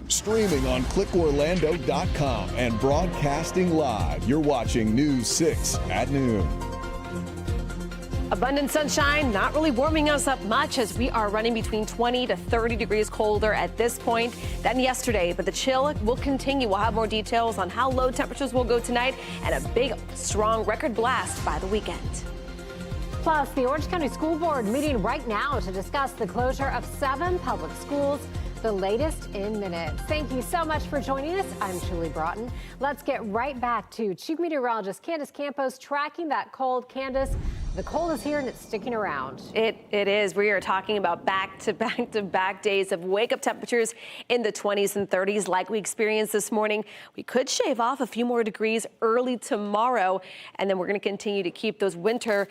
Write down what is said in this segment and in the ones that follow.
Streaming on clickorlando.com and broadcasting live. You're watching News 6 at noon. Abundant sunshine, not really warming us up much as we are running between 20 to 30 degrees colder at this point than yesterday. But the chill will continue. We'll have more details on how low temperatures will go tonight and a big, strong record blast by the weekend. Plus, the Orange County School Board meeting right now to discuss the closure of 7 public schools. The latest in minutes. Thank you so much for joining us. I'm Julie Broughton. Let's get right back to Chief Meteorologist Candace Campos tracking that cold. Candace, the cold is here and it's sticking around. It is. We are talking about back-to-back days of wake-up temperatures in the 20s and 30s like we experienced this morning. We could shave off a few more degrees early tomorrow, and then we're going to continue to keep those winter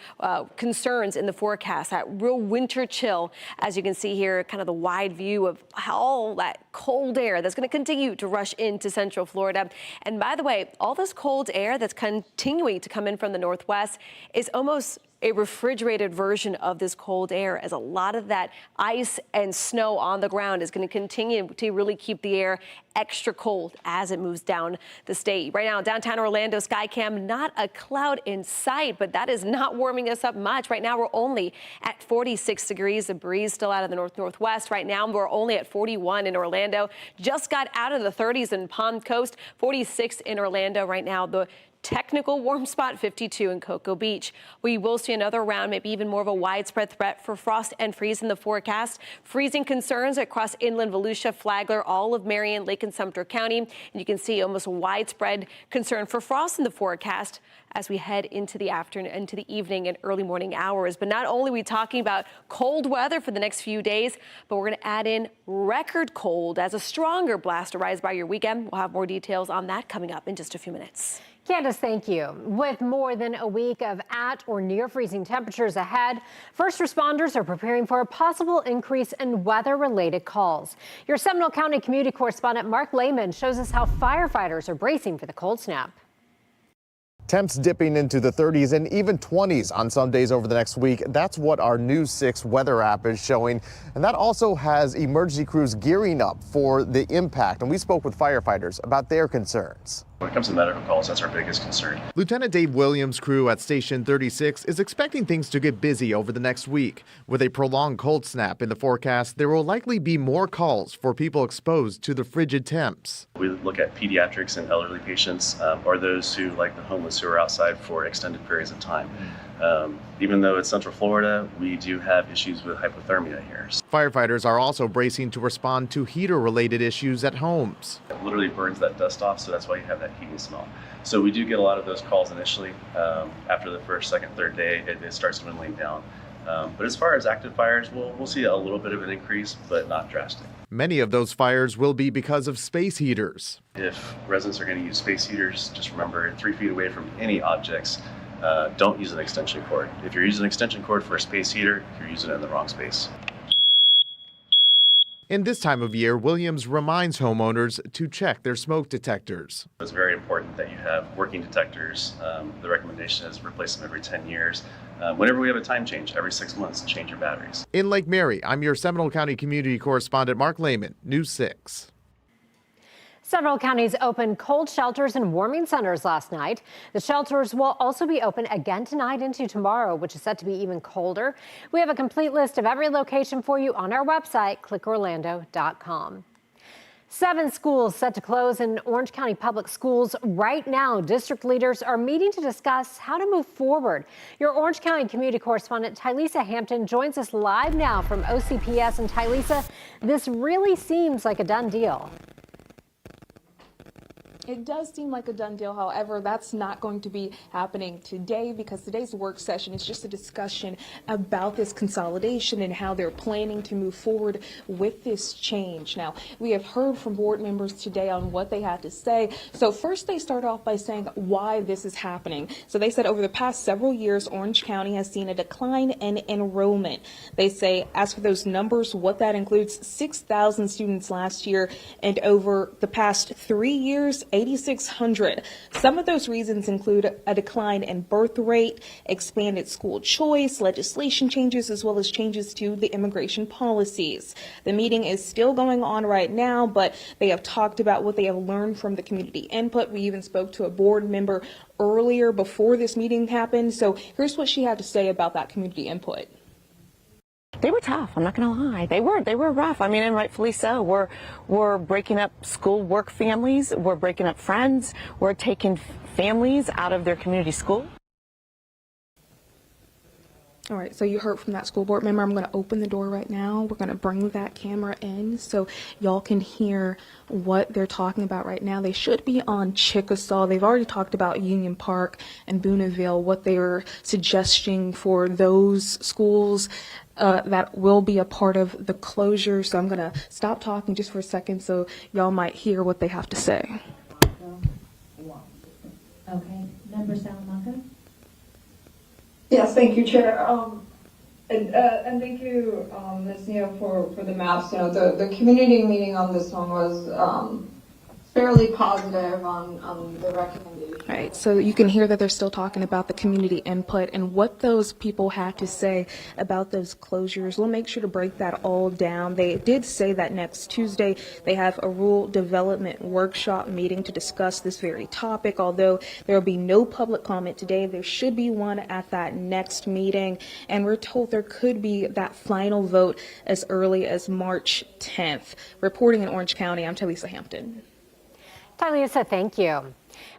concerns in the forecast, that real winter chill. As you can see here, kind of the wide view of how all that cold air that's going to continue to rush into central Florida. And by the way, all this cold air that's continuing to come in from the northwest is almost a refrigerated version of this cold air, as a lot of that ice and snow on the ground is going to continue to really keep the air extra cold as it moves down the state. Right now, downtown Orlando Skycam, not a cloud in sight, but that is not warming us up much. Right now, we're only at 46 degrees. The breeze still out of the northwest. Right now, we're only at 41 in Orlando. Just got out of the 30s in Palm Coast, 46 in Orlando right now. The technical warm spot, 52 in Cocoa Beach. We will see another round, maybe even more of a widespread threat for frost and freeze in the forecast. Freezing concerns across inland Volusia, Flagler, all of Marion, Lake and Sumter County. And you can see almost a widespread concern for frost in the forecast as we head into the afternoon, into the evening and early morning hours. But not only are we talking about cold weather for the next few days, but we're going to add in record cold as a stronger blast arrives by your weekend. We'll have more details on that coming up in just a few minutes. Candace, thank you. With more than a week of at or near freezing temperatures ahead, first responders are preparing for a possible increase in weather-related calls. Your Seminole County community correspondent Mark Lehman shows us how firefighters are bracing for the cold snap. Temps dipping into the 30s and even 20s on some days over the next week. That's what our News 6 weather app is showing. And that also has emergency crews gearing up for the impact. And we spoke with firefighters about their concerns. When it comes to medical calls, that's our biggest concern. Lieutenant Dave Williams' crew at Station 36 is expecting things to get busy over the next week. With a prolonged cold snap in the forecast, there will likely be more calls for people exposed to the frigid temps. We look at pediatrics and elderly patients, or those who, like the homeless, who are outside for extended periods of time. Even though it's Central Florida, we do have issues with hypothermia here. Firefighters are also bracing to respond to heater-related issues at homes. It literally burns that dust off, so that's why you have that heating smell. So we do get a lot of those calls initially. After the first, second, third day, it starts dwindling down. But as far as active fires, we'll see a little bit of an increase, but not drastic. Many of those fires will be because of space heaters. If residents are going to use space heaters, just remember 3 feet away from any objects. Don't use an extension cord. If you're using an extension cord for a space heater, you're using it in the wrong space. In this time of year, Williams reminds homeowners to check their smoke detectors. It's very important that you have working detectors. The recommendation is replace them every 10 years. Whenever we have a time change, every 6 months, change your batteries. In Lake Mary, I'm your Seminole County community correspondent Mark Lehman, News 6. Several counties opened cold shelters and warming centers last night. The shelters will also be open again tonight into tomorrow, which is set to be even colder. We have a complete list of every location for you on our website, clickorlando.com. 7 schools set to close in Orange County Public Schools right now. District leaders are meeting to discuss how to move forward. Your Orange County community correspondent Tylisa Hampton joins us live now from OCPS. And Tylisa, this really seems like a done deal. It does seem like a done deal. However, that's not going to be happening today because today's work session is just a discussion about this consolidation and how they're planning to move forward with this change. Now, we have heard from board members today on what they had to say. So first, they start off by saying why this is happening. So they said over the past several years, Orange County has seen a decline in enrollment. They say, as for those numbers, what that includes, 6,000 students last year, and over the past 3 years, 8,600. Some of those reasons include a decline in birth rate, expanded school choice, legislation changes, as well as changes to the immigration policies. The meeting is still going on right now, but they have talked about what they have learned from the community input. We even spoke to a board member earlier before this meeting happened. So here's what she had to say about that community input. They were tough. I'm not going to lie. They were rough. I mean, and rightfully so. We're breaking up school work families. We're breaking up friends. We're taking families out of their community school. All right, so you heard from that school board member. I'm going to open the door right now. We're going to bring that camera in so y'all can hear what they're talking about right now. They should be on Chickasaw. They've already talked about Union Park and Booneville, what they were suggesting for those schools that will be a part of the closure. So I'm going to stop talking just for a second so y'all might hear what they have to say. Okay, Member Salamanca. Yes, thank you, Chair. And thank you, Ms. Neal, for the maps. You know, the community meeting on this one was fairly positive on the recommendation. Right, so you can hear that they're still talking about the community input and what those people had to say about those closures. We'll make sure to break that all down. They did say that next Tuesday they have a rural development workshop meeting to discuss this very topic. Although there will be no public comment today, there should be one at that next meeting. And we're told there could be that final vote as early as March 10th. Reporting in Orange County, I'm Talisa Hampton. Talisa, thank you.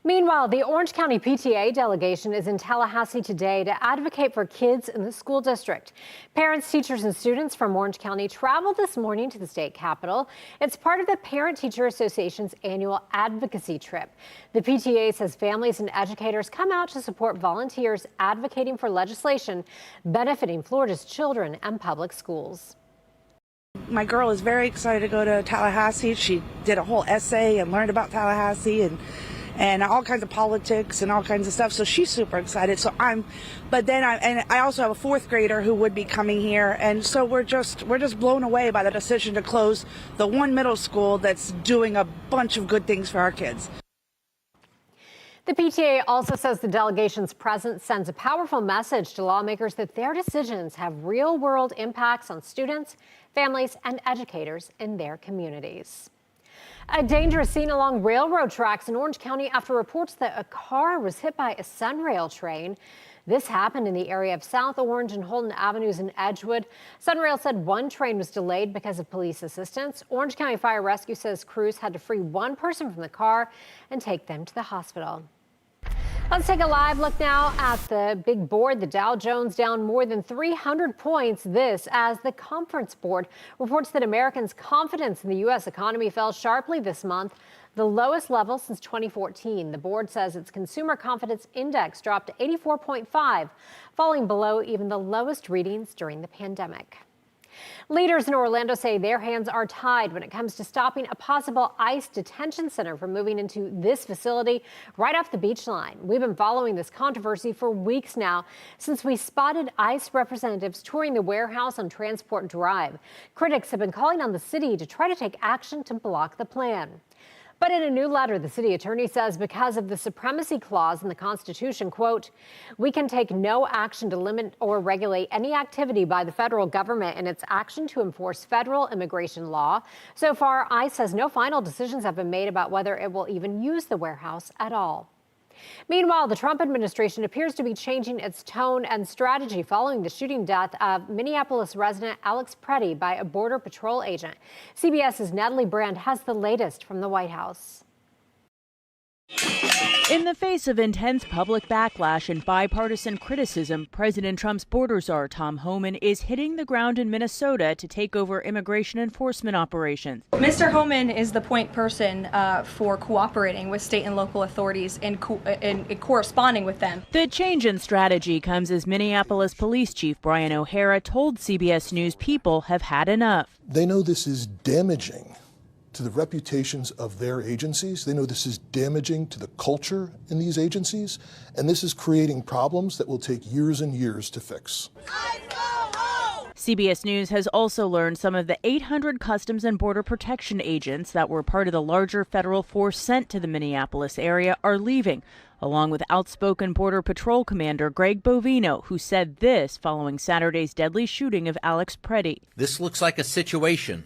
Meanwhile, the Orange County PTA delegation is in Tallahassee today to advocate for kids in the school district. Parents, teachers, and students from Orange County traveled this morning to the state capitol. It's part of the Parent Teacher Association's annual advocacy trip. The PTA says families and educators come out to support volunteers advocating for legislation benefiting Florida's children and public schools. My girl is very excited to go to Tallahassee. She did a whole essay and learned about Tallahassee and all kinds of politics and all kinds of stuff. So she's super excited. So I also have a fourth grader who would be coming here. And so we're just blown away by the decision to close the one middle school that's doing a bunch of good things for our kids. The PTA also says the delegation's presence sends a powerful message to lawmakers that their decisions have real-world impacts on students, families, and educators in their communities. A dangerous scene along railroad tracks in Orange County after reports that a car was hit by a Sunrail train. This happened in the area of South Orange and Holden Avenues in Edgewood. Sunrail said one train was delayed because of police assistance. Orange County Fire Rescue says crews had to free one person from the car and take them to the hospital. Let's take a live look now at the big board. The Dow Jones down more than 300 points. This as the Conference Board reports that Americans' confidence in the U.S. economy fell sharply this month, the lowest level since 2014. The board says its consumer confidence index dropped to 84.5, falling below even the lowest readings during the pandemic. Leaders in Orlando say their hands are tied when it comes to stopping a possible ICE detention center from moving into this facility right off the beach line. We've been following this controversy for weeks now since we spotted ICE representatives touring the warehouse on Transport Drive. Critics have been calling on the city to try to take action to block the plan. But in a new letter, the city attorney says because of the supremacy clause in the Constitution, quote, we can take no action to limit or regulate any activity by the federal government in its action to enforce federal immigration law. So far, ICE says no final decisions have been made about whether it will even use the warehouse at all. Meanwhile, the Trump administration appears to be changing its tone and strategy following the shooting death of Minneapolis resident Alex Preddy by a Border Patrol agent. CBS's Natalie Brand has the latest from the White House. In the face of intense public backlash and bipartisan criticism, President Trump's border czar Tom Homan is hitting the ground in Minnesota to take over immigration enforcement operations. Mr. Homan is the point person for cooperating with state and local authorities and corresponding with them. The change in strategy comes as Minneapolis Police Chief Brian O'Hara told CBS News people have had enough. They know this is damaging to the reputations of their agencies. They know this is damaging to the culture in these agencies, and this is creating problems that will take years and years to fix. CBS News has also learned some of the 800 Customs and Border Protection agents that were part of the larger federal force sent to the Minneapolis area are leaving, along with outspoken Border Patrol Commander Greg Bovino, who said this following Saturday's deadly shooting of Alex Preddy. This looks like a situation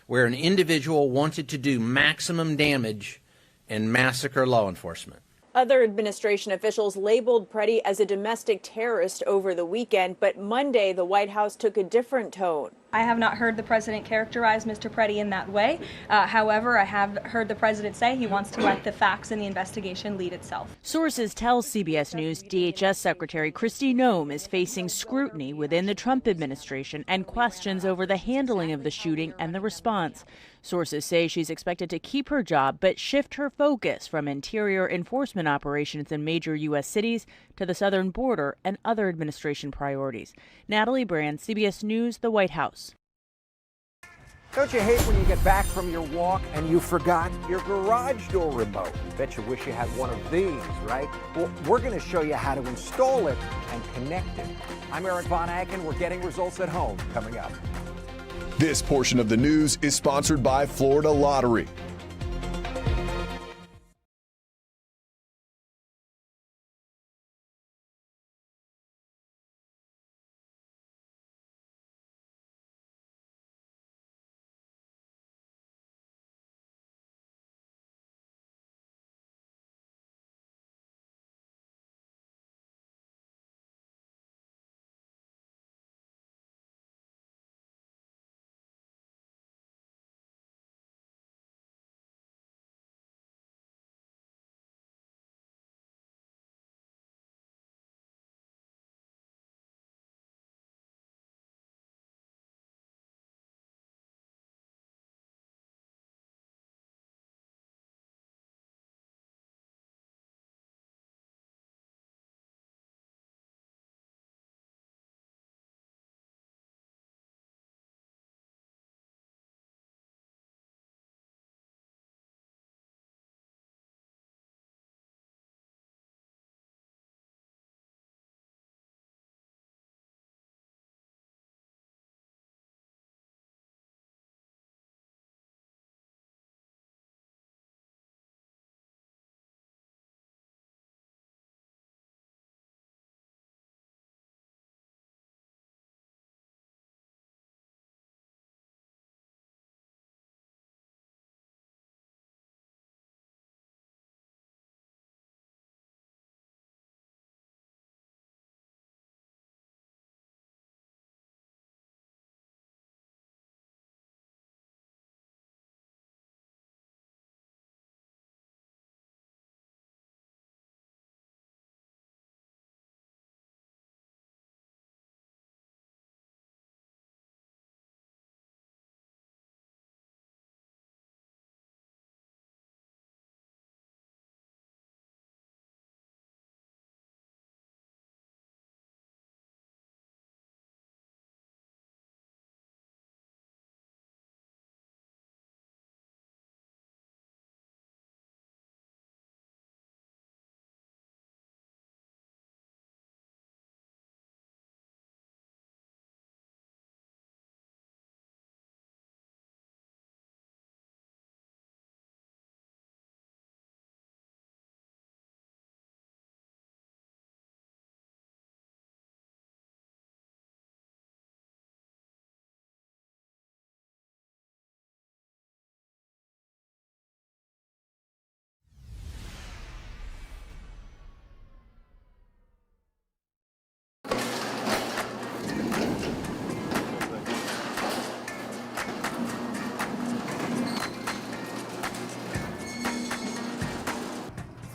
where an individual wanted to do maximum damage and massacre law enforcement. Other administration officials labeled Preddy as a domestic terrorist over the weekend, but Monday the White House took a different tone. I have not heard the president characterize Mr. Preddy in that way. However, I have heard the president say he wants to let the facts in the investigation lead itself. Sources tell CBS News DHS Secretary Kristi Noem is facing scrutiny within the Trump administration and questions over the handling of the shooting and the response. Sources say she's expected to keep her job but shift her focus from interior enforcement operations in major U.S. cities to the southern border and other administration priorities. Natalie Brand, CBS News, the White House. Don't you hate when you get back from your walk and you forgot your garage door remote? Bet you wish you had one of these, right? Well, we're going to show you how to install it and connect it. I'm Eric Von Aken. We're getting results at home coming up. This portion of the news is sponsored by Florida Lottery.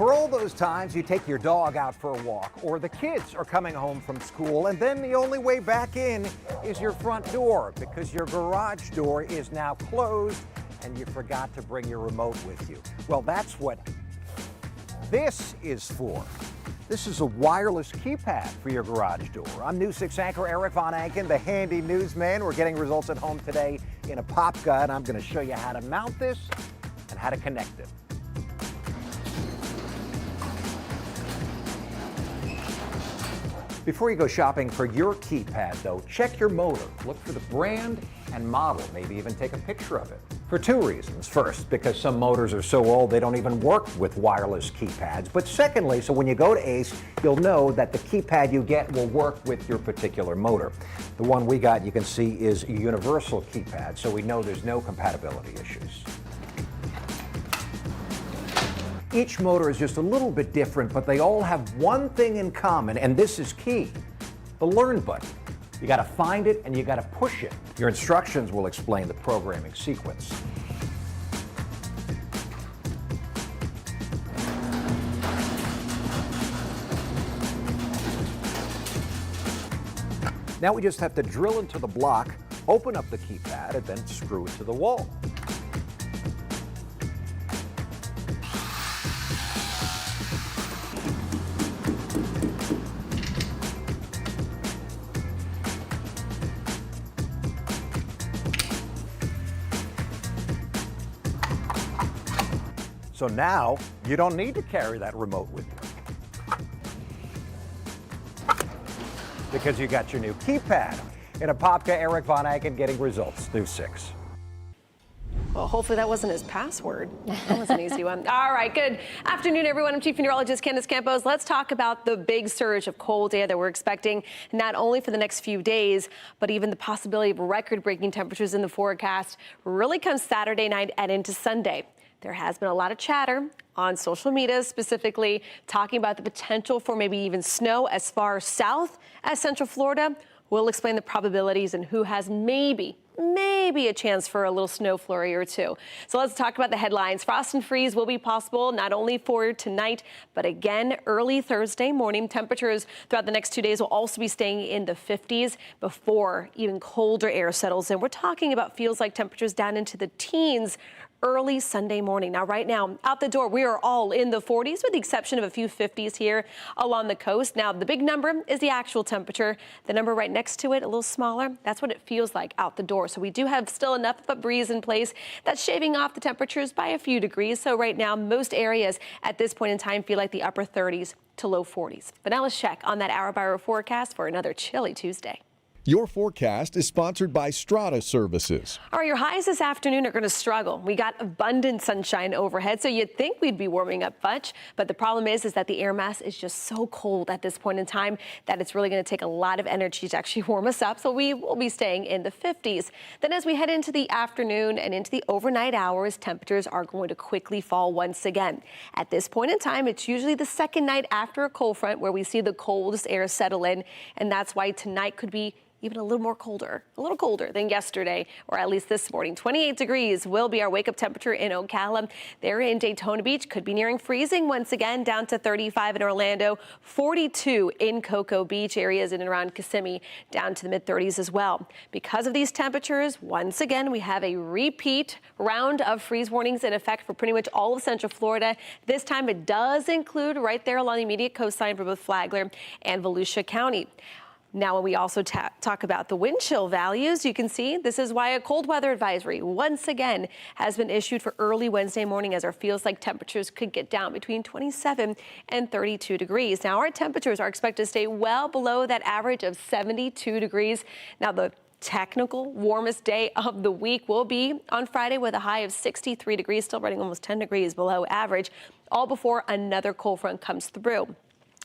For all those times you take your dog out for a walk, or the kids are coming home from school, and then the only way back in is your front door because your garage door is now closed and you forgot to bring your remote with you. Well, that's what this is for. This is a wireless keypad for your garage door. I'm News 6 anchor Eric Von Aken, the handy newsman. We're getting results at home today in a pop gun. I'm going to show you how to mount this and how to connect it. Before you go shopping for your keypad, though, check your motor. Look for the brand and model, maybe even take a picture of it. For two reasons. First, because some motors are so old they don't even work with wireless keypads. But secondly, so when you go to Ace, you'll know that the keypad you get will work with your particular motor. The one we got, you can see, is a universal keypad, so we know there's no compatibility issues. Each motor is just a little bit different, but they all have one thing in common, and this is key: the Learn button. You gotta find it and you gotta push it. Your instructions will explain the programming sequence. Now we just have to drill into the block, open up the keypad, and then screw it to the wall. So now you don't need to carry that remote with you, because you got your new keypad. In Apopka, Eric Von Aggen getting results. News 6. Well, hopefully that wasn't his password. That was an easy one. All right, good afternoon, everyone. I'm Chief Meteorologist Candace Campos. Let's talk about the big surge of cold air that we're expecting, not only for the next few days, but even the possibility of record-breaking temperatures in the forecast really comes Saturday night and into Sunday. There has been a lot of chatter on social media, specifically talking about the potential for maybe even snow as far south as Central Florida. We'll explain the probabilities and who has maybe a chance for a little snow flurry or two. So let's talk about the headlines. Frost and freeze will be possible not only for tonight, but again early Thursday morning. Temperatures throughout the next 2 days will also be staying in the 50s before even colder air settles in. We're talking about feels like temperatures down into the teens early Sunday morning. Now, right now, out the door, we are all in the 40s with the exception of a few 50s here along the coast. Now, the big number is the actual temperature. The number right next to it, a little smaller, that's what it feels like out the door. So we do have still enough of a breeze in place that's shaving off the temperatures by a few degrees. So right now, most areas at this point in time feel like the upper 30s to low 40s. But now let's check on that hour-by-hour forecast for another chilly Tuesday. Your forecast is sponsored by Strata Services. All right, your highs this afternoon are going to struggle. We got abundant sunshine overhead, so you'd think we'd be warming up much. But the problem is that the air mass is just so cold at this point in time that it's really going to take a lot of energy to actually warm us up. So we will be staying in the 50s. Then as we head into the afternoon and into the overnight hours, temperatures are going to quickly fall once again. At this point in time, it's usually the second night after a cold front where we see the coldest air settle in. And that's why tonight could be even a little colder than yesterday, or at least this morning. 28 degrees will be our wake-up temperature in Ocala. There in Daytona Beach, could be nearing freezing once again, down to 35 in Orlando, 42 in Cocoa Beach, areas in and around Kissimmee, down to the mid-30s as well. Because of these temperatures, once again, we have a repeat round of freeze warnings in effect for pretty much all of Central Florida. This time it does include right there along the immediate coastline for both Flagler and Volusia County. Now, when we also talk about the wind chill values, you can see this is why a cold weather advisory once again has been issued for early Wednesday morning, as our feels like temperatures could get down between 27 and 32 degrees. Now, our temperatures are expected to stay well below that average of 72 degrees. Now, the technical warmest day of the week will be on Friday with a high of 63 degrees, still running almost 10 degrees below average, all before another cold front comes through.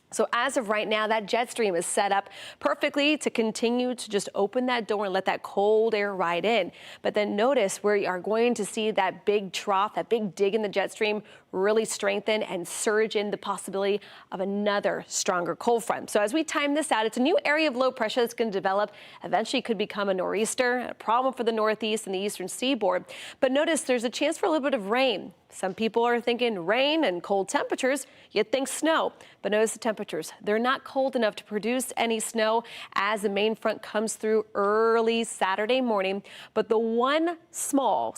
So as of right now, that jet stream is set up perfectly to continue to just open that door and let that cold air ride in. But then notice we are going to see that big trough, that big dig in the jet stream really strengthen and surge in the possibility of another stronger cold front. So as we time this out, it's a new area of low pressure that's going to develop. Eventually could become a nor'easter, a problem for the northeast and the eastern seaboard. But notice there's a chance for a little bit of rain. Some people are thinking rain and cold temperatures. You'd think snow, but notice the temperatures. They're not cold enough to produce any snow as the main front comes through early Saturday morning. But the one small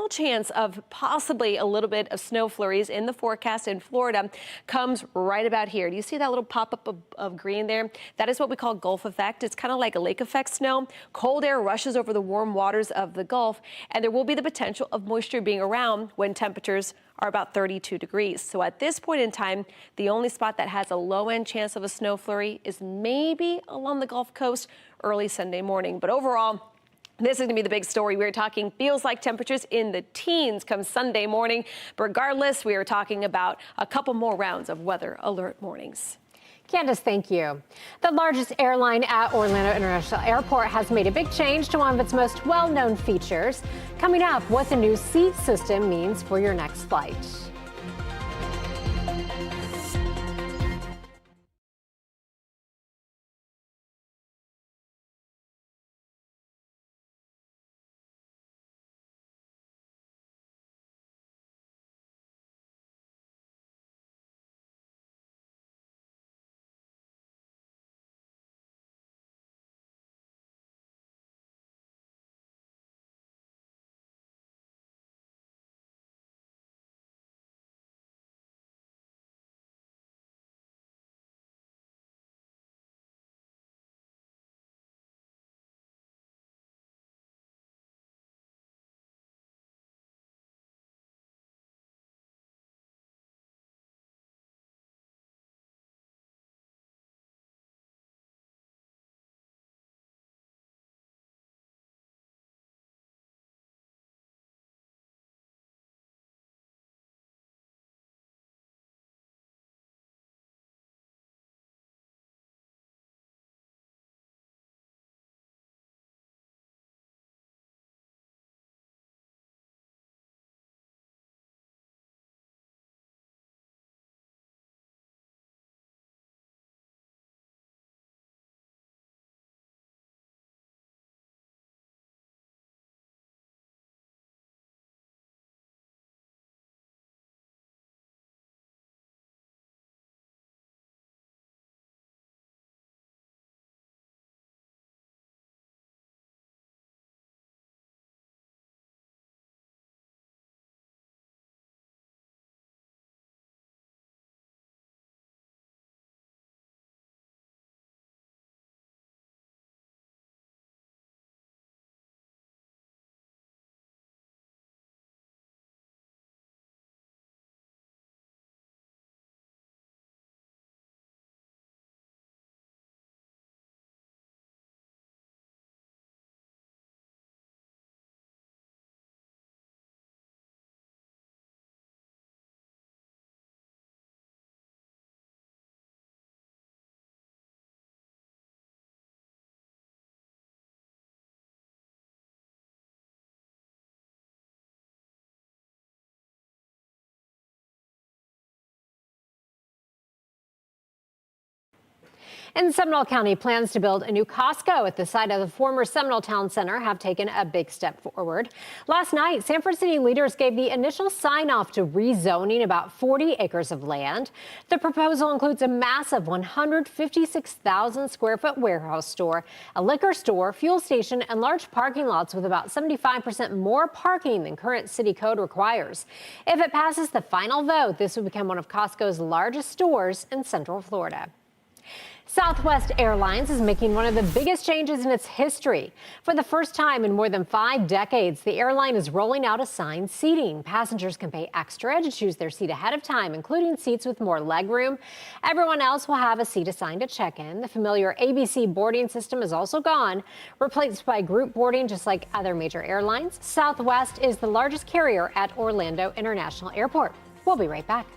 chance of possibly a little bit of snow flurries in the forecast in Florida comes right about here. Do you see that little pop-up of green there? That is what we call Gulf effect. It's kind of like a lake effect snow. Cold air rushes over the warm waters of the Gulf, and there will be the potential of moisture being around when temperatures temperatures are about 32 degrees. So at this point in time, the only spot that has a low-end chance of a snow flurry is maybe along the Gulf Coast early Sunday morning. But overall, this is going to be the big story. We're talking feels like temperatures in the teens come Sunday morning. But regardless, we are talking about a couple more rounds of weather alert mornings. Candace, thank you. The largest airline at Orlando International Airport has made a big change to one of its most well-known features. Coming up, what the new seat system means for your next flight. In Seminole County, plans to build a new Costco at the site of the former Seminole Town Center have taken a big step forward. Last night, Sanford City leaders gave the initial sign-off to rezoning about 40 acres of land. The proposal includes a massive 156,000 square foot warehouse store, a liquor store, fuel station, and large parking lots with about 75% more parking than current city code requires. If it passes the final vote, this would become one of Costco's largest stores in Central Florida. Southwest Airlines is making one of the biggest changes in its history. For the first time in more than 5 decades, the airline is rolling out assigned seating. Passengers can pay extra to choose their seat ahead of time, including seats with more legroom. Everyone else will have a seat assigned at check-in. The familiar ABC boarding system is also gone, replaced by group boarding just like other major airlines. Southwest is the largest carrier at Orlando International Airport. We'll be right back.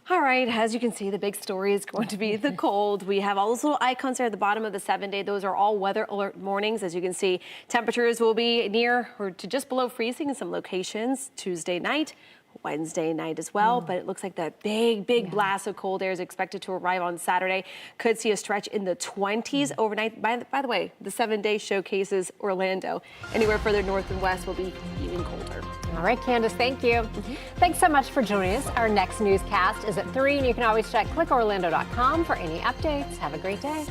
All right, as you can see, the big story is going to be the cold. We have all those little icons there at the bottom of the 7-day. Those are all weather alert mornings. As you can see, temperatures will be near or to just below freezing in some locations Tuesday night, Wednesday night as well. But it looks like that big blast of cold air is expected to arrive on Saturday. Could see a stretch in the 20s overnight. By the way, the 7-day showcases Orlando. Anywhere further north and west will be even colder. All right, Candace, thank you. Thanks so much for joining us. Our next newscast is at 3, and you can always check clickorlando.com for any updates. Have a great day.